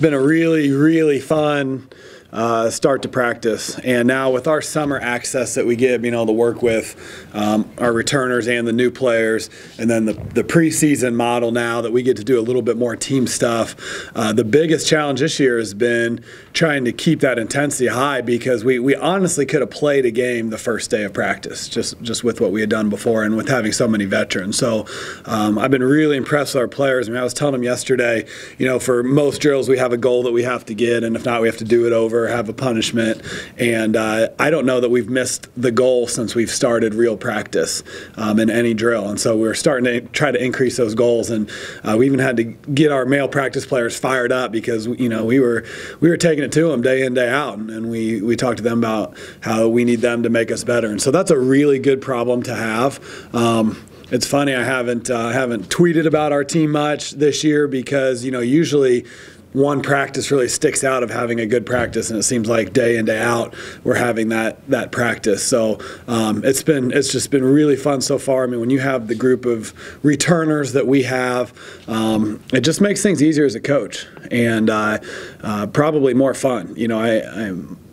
been a really, really fun start to practice. And now with our summer access that we get, being able to work with our returners and the new players, and then the preseason model now that we get to do a little bit more team stuff, the biggest challenge this year has been trying to keep that intensity high, because we honestly could have played a game the first day of practice just with what we had done before and with having so many veterans. So I've been really impressed with our players. I mean, I was telling them yesterday, for most drills we have a goal that we have to get, and if not we have to do it over, have a punishment, and I don't know that we've missed the goal since we've started real practice in any drill. And so we're starting to try to increase those goals, and we even had to get our male practice players fired up, because we were taking it to them day in, day out, and we talked to them about how we need them to make us better. And so that's a really good problem to have. It's funny, I haven't tweeted about our team much this year, because usually one practice really sticks out of having a good practice, and it seems like day in, day out we're having that practice. So it's just been really fun so far. I mean, when you have the group of returners that we have, it just makes things easier as a coach, and probably more fun.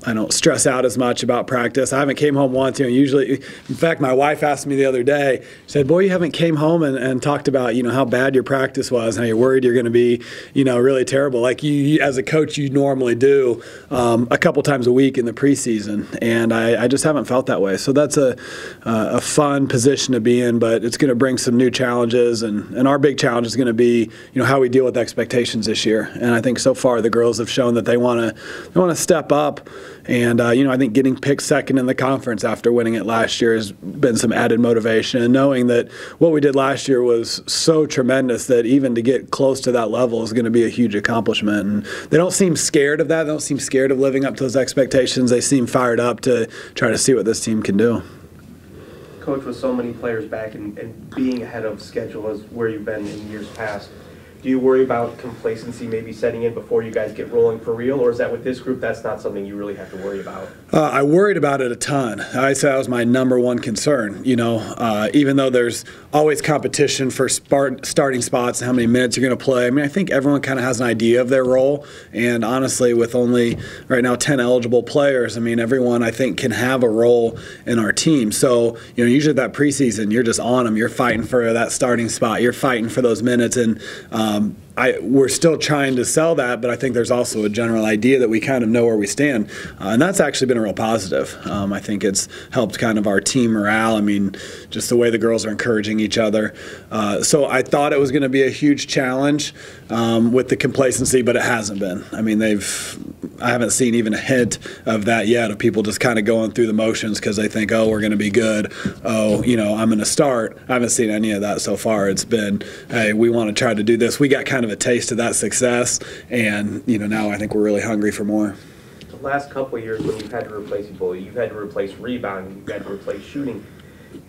I don't stress out as much about practice. I haven't came home once. Usually, in fact, my wife asked me the other day, she said, "Boy, you haven't came home and talked about, how bad your practice was, and how you're worried you're going to be, really terrible. Like you, as a coach, you normally do a couple times a week in the preseason." And I just haven't felt that way. So that's a fun position to be in, but it's going to bring some new challenges. And our big challenge is going to be, how we deal with expectations this year. And I think so far the girls have shown that they want to step up. And, I think getting picked second in the conference after winning it last year has been some added motivation. And knowing that what we did last year was so tremendous that even to get close to that level is going to be a huge accomplishment. And they don't seem scared of that. They don't seem scared of living up to those expectations. They seem fired up to try to see what this team can do. Coach, with so many players back and being ahead of schedule as where you've been in years past, do you worry about complacency maybe setting in before you guys get rolling for real, or is that with this group that's not something you really have to worry about? I worried about it a ton. I'd say that was my number one concern. Even though there's always competition for starting spots and how many minutes you're going to play, I mean, I think everyone kind of has an idea of their role. And honestly, with only right now 10 eligible players, I mean, everyone I think can have a role in our team. So, usually that preseason, you're just on them. You're fighting for that starting spot. You're fighting for those minutes. And we're still trying to sell that, but I think there's also a general idea that we kind of know where we stand, and that's actually been a real positive. I think it's helped kind of our team morale. I mean, just the way the girls are encouraging each other. So I thought it was going to be a huge challenge with the complacency, but it hasn't been. I mean, I haven't seen even a hint of that yet, of people just kind of going through the motions because they think, oh, we're going to be good. Oh, I'm going to start. I haven't seen any of that so far. It's been, hey, we want to try to do this. We got kind of a taste of that success, and now I think we're really hungry for more. The last couple of years when you've had to replace people, you've had to replace rebounding, you've had to replace shooting.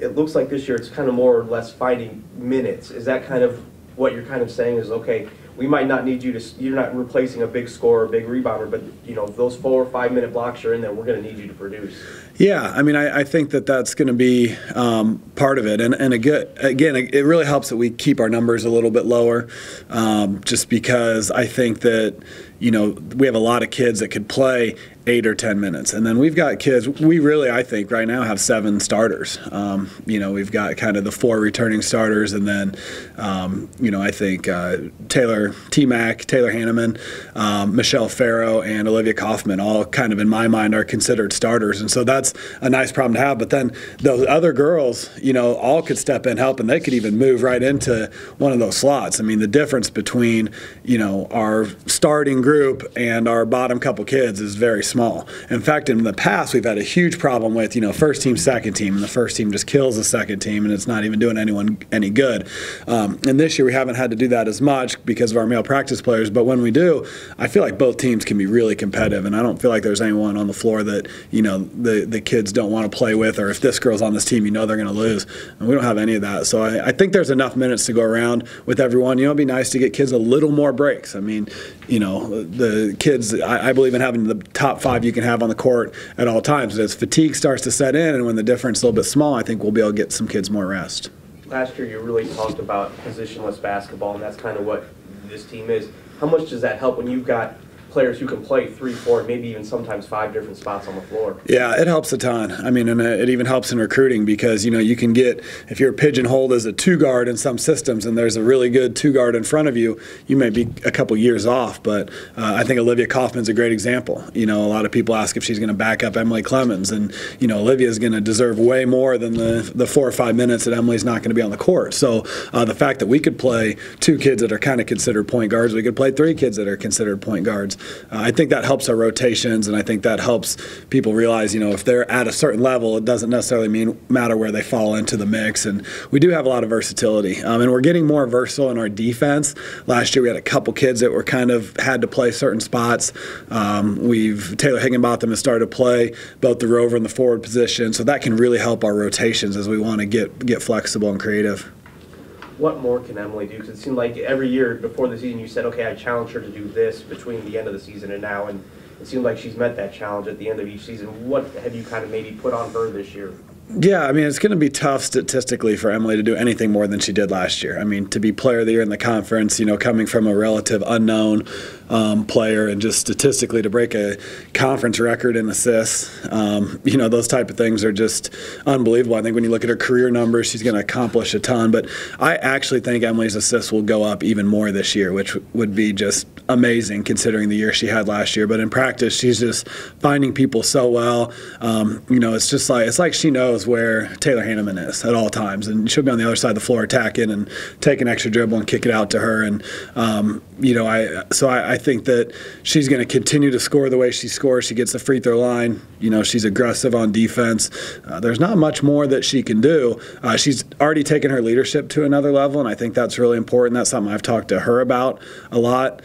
It looks like this year it's kind of more or less fighting minutes. Is that kind of what you're kind of saying is, okay, we might not need you to, you're not replacing a big scorer, a big rebounder, but those 4 or 5 minute blocks you're in there, we're going to need you to produce. Yeah, I mean, I think that's going to be part of it. And again, it really helps that we keep our numbers a little bit lower, just because I think that, we have a lot of kids that could play 8 or 10 minutes. And then we've got kids, we really, I think, right now have 7 starters. We've got kind of the 4 returning starters, and then, I think Taylor T-Mac, Taylor Hanneman, Michelle Farrow, and Olivia Kaufman all kind of, in my mind, are considered starters. And so that's a nice problem to have. But then those other girls, all could step in, help, and they could even move right into one of those slots. I mean, the difference between, our starting group and our bottom couple kids is very small. In fact, in the past, we've had a huge problem with, first team, second team, and the first team just kills the second team, and it's not even doing anyone any good. And this year, we haven't had to do that as much because of our male practice players, but when we do, I feel like both teams can be really competitive, and I don't feel like there's anyone on the floor that, the kids don't want to play with, or if this girl's on this team, they're going to lose. And we don't have any of that. So I think there's enough minutes to go around with everyone. It'd be nice to get kids a little more breaks. I mean, the kids, I believe in having the top 5 you can have on the court at all times. As fatigue starts to set in and when the difference is a little bit small, I think we'll be able to get some kids more rest. Last year you really talked about positionless basketball, and that's kind of what this team is. How much does that help when you've got players who can play 3, 4, maybe even sometimes 5 different spots on the floor? Yeah, it helps a ton. I mean, and it even helps in recruiting because, you can get, if you're pigeonholed as a 2-guard in some systems and there's a really good 2-guard in front of you, you may be a couple years off. But I think Olivia Kaufman's a great example. A lot of people ask if she's going to back up Emily Clemens, and, Olivia's going to deserve way more than the 4 or 5 minutes that Emily's not going to be on the court. So the fact that we could play 2 kids that are kind of considered point guards, we could play 3 kids that are considered point guards. I think that helps our rotations, and I think that helps people realize, if they're at a certain level, it doesn't necessarily matter where they fall into the mix. And we do have a lot of versatility, and we're getting more versatile in our defense. Last year we had a couple kids that were kind of had to play certain spots. Taylor Higginbotham has started to play both the rover and the forward position, so that can really help our rotations as we want to get flexible and creative. What more can Emily do? Because it seemed like every year before the season you said, okay, I challenged her to do this between the end of the season and now, and it seemed like she's met that challenge at the end of each season. What have you kind of maybe put on her this year? Yeah, I mean, it's going to be tough statistically for Emily to do anything more than she did last year. I mean, to be player of the year in the conference, coming from a relative unknown player, and just statistically to break a conference record in assists, those type of things are just unbelievable. I think when you look at her career numbers, she's going to accomplish a ton. But I actually think Emily's assists will go up even more this year, which would be just amazing considering the year she had last year. But in practice, she's just finding people so well. It's like she knows where Taylor Hanneman is at all times, and she'll be on the other side of the floor attacking and take an extra dribble and kick it out to her. And I think that she's going to continue to score the way she scores. She gets the free throw line. She's aggressive on defense. There's not much more that she can do. She's already taken her leadership to another level, and I think that's really important. That's something I've talked to her about a lot,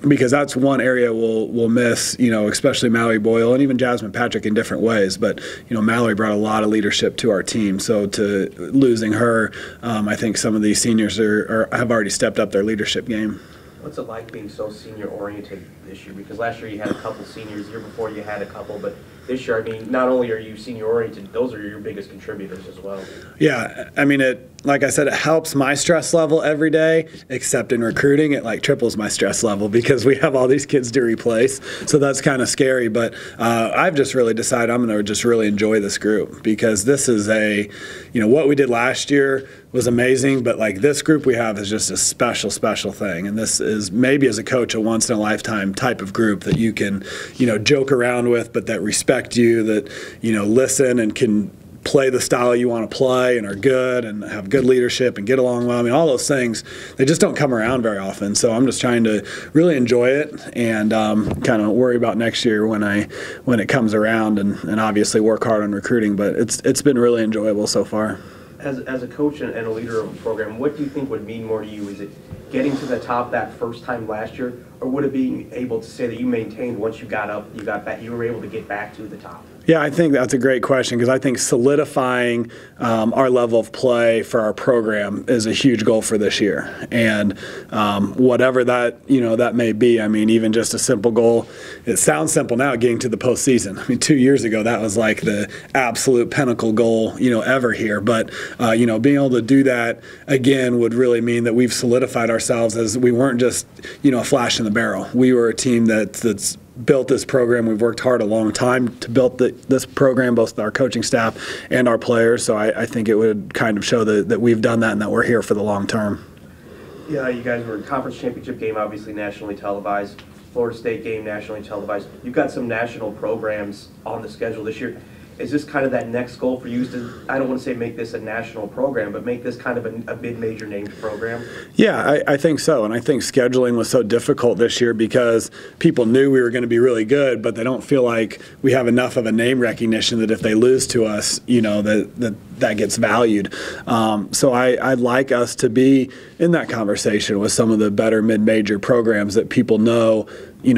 because that's one area we'll miss, especially Mallory Boyle and even Jasmine Patrick in different ways. But, Mallory brought a lot of leadership to our team. So to losing her, I think some of these seniors have already stepped up their leadership game. What's it like being so senior-oriented this year? Because last year you had a couple seniors, the year before you had a couple, but this year, I mean, not only are you senior-oriented, those are your biggest contributors as well. Yeah, I mean, like I said, it helps my stress level every day, except in recruiting, it like triples my stress level because we have all these kids to replace. So that's kind of scary. But I've just really decided I'm going to just really enjoy this group, because this is what we did last year was amazing, but like this group we have is just a special, special thing. And this is maybe as a coach a once in a lifetime type of group that you can, joke around with, but that respect you, that, listen and can play the style you want to play and are good and have good leadership and get along well. I mean, all those things, they just don't come around very often. So I'm just trying to really enjoy it and kind of worry about next year when it comes around, and obviously work hard on recruiting. But it's been really enjoyable so far. As a coach and a leader of a program, what do you think would mean more to you? Is it getting to the top that first time last year, or would it be able to say that you maintained once you got up, you were able to get back to the top? Yeah, I think that's a great question, because I think solidifying our level of play for our program is a huge goal for this year. And whatever that may be, I mean, even just a simple goal, it sounds simple now, getting to the postseason. I mean, 2 years ago, that was like the absolute pinnacle goal, ever here. But, being able to do that again would really mean that we've solidified ourselves as we weren't just, a flash in the barrel. We were a team that's built this program. We've worked hard a long time to build this program, both our coaching staff and our players. So I think it would kind of show that we've done that and that we're here for the long term. Yeah, you guys were in conference championship game, obviously nationally televised. Florida State game, nationally televised. You've got some national programs on the schedule this year. Is this kind of that next goal for you to, I don't want to say make this a national program, but make this kind of a mid-major named program? Yeah, I think so. And I think scheduling was so difficult this year because people knew we were going to be really good, but they don't feel like we have enough of a name recognition that if they lose to us, that gets valued. So I'd like us to be in that conversation with some of the better mid-major programs that people know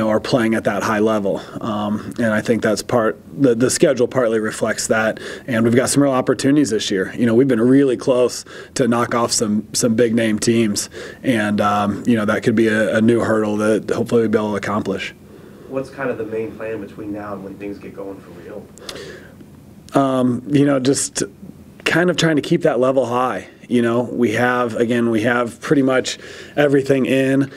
are playing at that high level. And I think that's the schedule partly reflects that. And we've got some real opportunities this year. We've been really close to knock off some big name teams. And, that could be a new hurdle that hopefully we'll be able to accomplish. What's kind of the main plan between now and when things get going for real? Just kind of trying to keep that level high. we have pretty much everything in.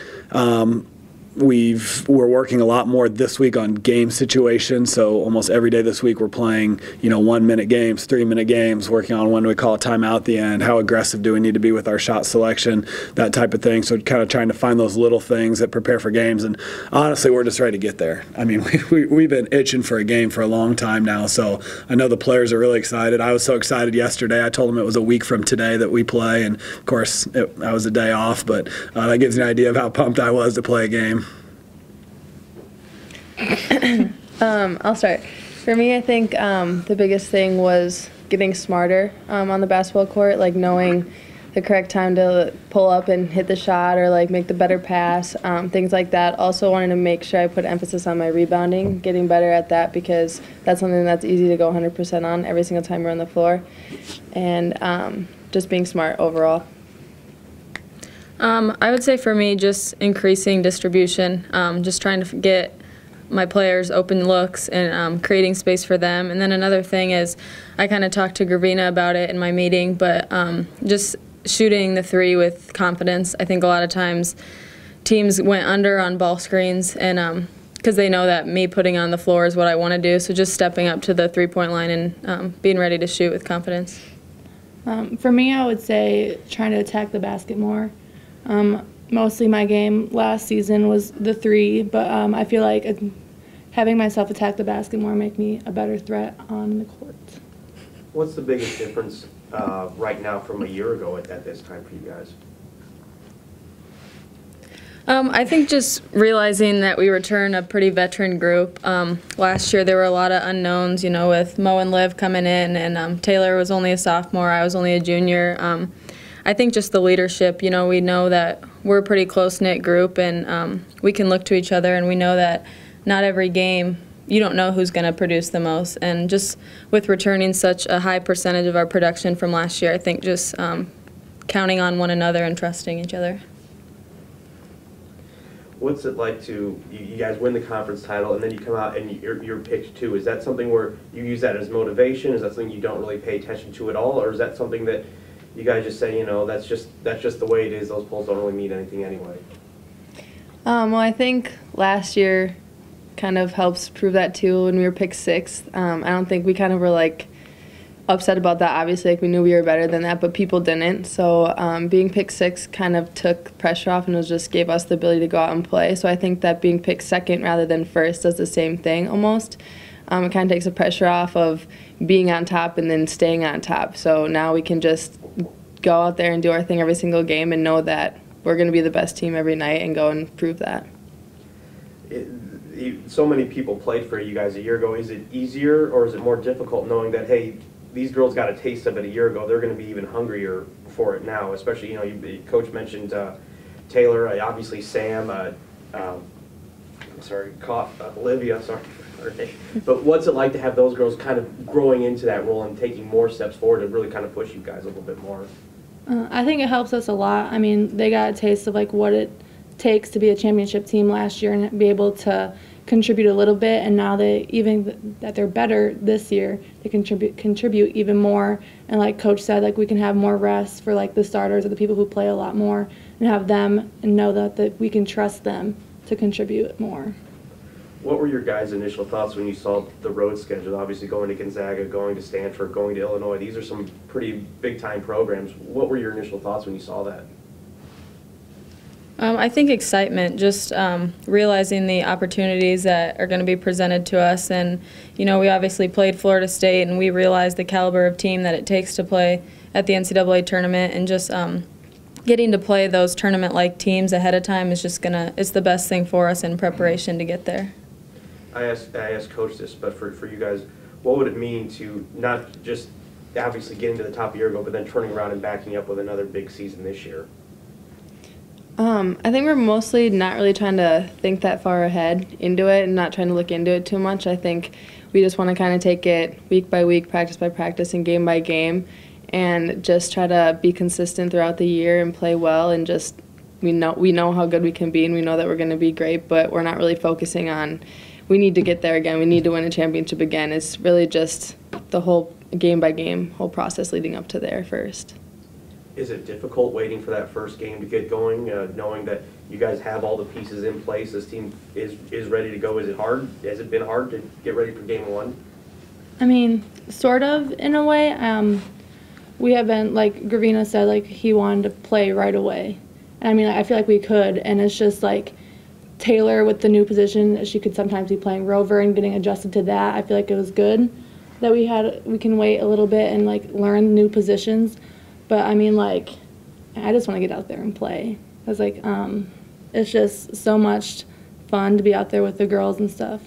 We're working a lot more this week on game situations. So almost every day this week we're playing, 1-minute games, 3-minute games, working on when we call a timeout at the end, how aggressive do we need to be with our shot selection, that type of thing. So kind of trying to find those little things that prepare for games. And honestly, we're just ready to get there. I mean, we've been itching for a game for a long time now. So I know the players are really excited. I was so excited yesterday. I told them it was a week from today that we play. And of course, I was a day off, but that gives you an idea of how pumped I was to play a game. I'll start. For me, I think the biggest thing was getting smarter on the basketball court, like knowing the correct time to pull up and hit the shot or like make the better pass, things like that. Also wanted to make sure I put emphasis on my rebounding, getting better at that because that's something that's easy to go 100% on every single time we're on the floor, and just being smart overall. I would say for me, just increasing distribution, just trying to get my players open looks and creating space for them. And then another thing is I kind of talked to Gravina about it in my meeting, but just shooting the three with confidence. I think a lot of times teams went under on ball screens and because they know that me putting on the floor is what I want to do. So just stepping up to the three-point line and being ready to shoot with confidence. For me, I would say trying to attack the basket more. Mostly my game last season was the three, but I feel like having myself attack the basket more make me a better threat on the court. What's the biggest difference right now from a year ago at this time for you guys? I think just realizing that we return a pretty veteran group. Last year there were a lot of unknowns, with Mo and Liv coming in, and Taylor was only a sophomore, I was only a junior. I think just the leadership, we know that we're a pretty close-knit group and we can look to each other, and we know that not every game you don't know who's going to produce the most. And just with returning such a high percentage of our production from last year, I think just counting on one another and trusting each other. What's it like to, you guys win the conference title and then you come out and you're picked too? Is that something where you use that as motivation? Is that something you don't really pay attention to at all? Or is that something that you guys just say, that's just the way it is, those polls don't really mean anything anyway? Well, I think last year kind of helps prove that too when we were picked sixth. I don't think we kind of were upset about that. Obviously, we knew we were better than that, but people didn't. So being picked sixth kind of took pressure off and just gave us the ability to go out and play. So I think that being picked second rather than first does the same thing almost. It kind of takes the pressure off of being on top and then staying on top. So now we can just go out there and do our thing every single game and know that we're going to be the best team every night and go and prove that. So many people played for you guys a year ago. Is it easier or is it more difficult knowing that, hey, these girls got a taste of it a year ago, they're going to be even hungrier for it now, especially, Coach mentioned Taylor, obviously Sam, Olivia, but what's it like to have those girls kind of growing into that role and taking more steps forward to really kind of push you guys a little bit more? I think it helps us a lot. I mean, they got a taste of what it takes to be a championship team last year and be able to contribute a little bit, and now that they're better this year, they contribute even more. And like Coach said, we can have more rest for the starters or the people who play a lot more, and have them and know that we can trust them to contribute more. What were your guys' initial thoughts when you saw the road schedule? Obviously going to Gonzaga, going to Stanford, going to Illinois, these are some pretty big-time programs. What were your initial thoughts when you saw that? I think excitement, just realizing the opportunities that are going to be presented to us. And, we obviously played Florida State, and we realized the caliber of team that it takes to play at the NCAA tournament. And just getting to play those tournament-like teams ahead of time is it's the best thing for us in preparation to get there. I asked Coach this, but for you guys, what would it mean to not just obviously getting to the top a year ago, but then turning around and backing up with another big season this year? I think we're mostly not really trying to think that far ahead into it and not trying to look into it too much. I think we just want to kind of take it week by week, practice by practice, and game by game, and just try to be consistent throughout the year and play well. And just we know how good we can be, and we know that we're going to be great, but we're not really focusing on we need to get there again, we need to win a championship again. It's really just the whole game by game, whole process leading up to there first. Is it difficult waiting for that first game to get going, knowing that you guys have all the pieces in place? This team is ready to go. Is it hard? Has it been hard to get ready for game one? I mean, sort of in a way. We haven't, like Gravina said, like he wanted to play right away. And I mean, I feel like we could, and it's just like Taylor with the new position, she could sometimes be playing rover and getting adjusted to that. I feel like it was good that we can wait a little bit and like learn new positions. But I mean, like, I just want to get out there and play. It's like, it's just so much fun to be out there with the girls and stuff.